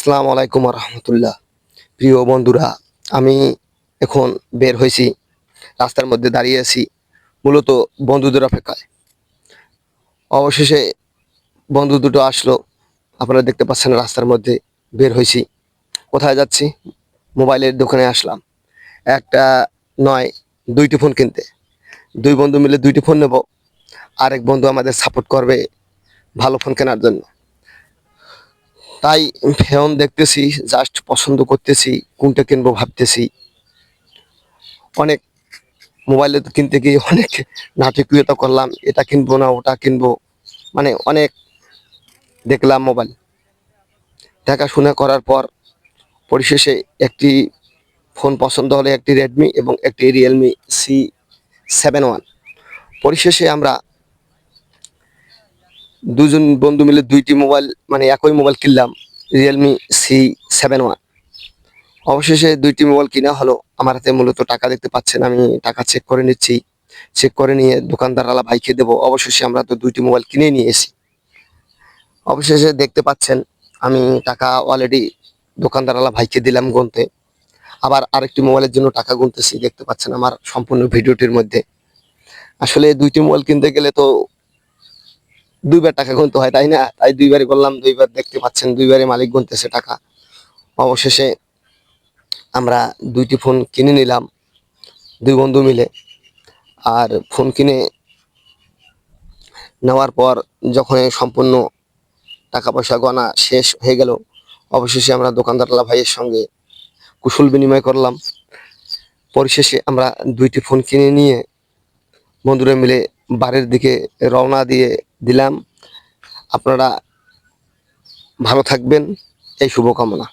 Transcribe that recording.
আসসালামু আলাইকুম রহমতুল্লাহ। প্রিয় বন্ধুরা, আমি এখন বের হয়েছি, রাস্তার মধ্যে দাঁড়িয়ে আছি মূলত বন্ধুদের অপেক্ষায়। অবশেষে বন্ধু দুটো আসলো, আপনারা দেখতে পাচ্ছেন রাস্তার মধ্যে বের হয়েছি। কোথায় যাচ্ছি? মোবাইলের দোকানে আসলাম, একটা নয় দুইটি ফোন কিনতে। দুই বন্ধু মিলে দুইটি ফোন নেব, আরেক বন্ধু আমাদের সাপোর্ট করবে ভালো ফোন কেনার জন্য। তাই ফোন দেখতেছি, জাস্ট পছন্দ করতেছি, কোনটা কিনবো ভাবতেছি। অনেক মোবাইলে তো কিনতে গিয়ে অনেক নাটকীয়তা করলাম, এটা কিনবো না ওটা কিনবো, মানে অনেক দেখলাম মোবাইল। দেখাশোনা করার পর পরিশেষে একটি ফোন পছন্দ হলো, একটি রেডমি এবং একটি রিয়েলমি C7 1। পরিশেষে আমরা দুজন বন্ধু মিলে দুইটি মোবাইল, মানে একই মোবাইল কিনলাম, রিয়েলমি C7 1। অবশেষে দুইটি মোবাইল কিনা হলো। আমার হাতে মূলত টাকা দেখতে পাচ্ছেন, আমি টাকা চেক করে নিচ্ছি। চেক করে নিয়ে দোকানদারওয়ালা ভাইকে দেবো। অবশেষে আমরা তো দুইটি মোবাইল কিনে নিয়ে এসি। অবশেষে দেখতে পাচ্ছেন আমি টাকা অলরেডি দোকানদারওয়ালা ভাইকে দিলাম গুনতে। আবার আরেকটি মোবাইলের জন্য টাকা গুনতেছি, দেখতে পাচ্ছেন আমার সম্পূর্ণ ভিডিওটির মধ্যে। আসলে দুইটি মোবাইল কিনতে গেলে তো দুইবার টাকা গুনতে হয়, তাই না? তাই দুইবারই বললাম, দুইবার দেখতে পাচ্ছেন দুইবারই মালিক গুনতেছে টাকা। অবশেষে আমরা দুইটি ফোন কিনে নিলাম দুই বন্ধু মিলে। আর ফোন কিনে নেওয়ার পর যখন সম্পূর্ণ টাকা পয়সা গণা শেষ হয়ে গেল, অবশেষে আমরা দোকানদারওয়ালা ভাইয়ের সঙ্গে কুশল বিনিময় করলাম। পরিশেষে আমরা দুইটি ফোন কিনে নিয়ে বন্ধুরা মিলে বাড়ির দিকে রওনা দিয়ে দিলাম। আপনারা ভালো থাকবেন, এই শুভকামনা।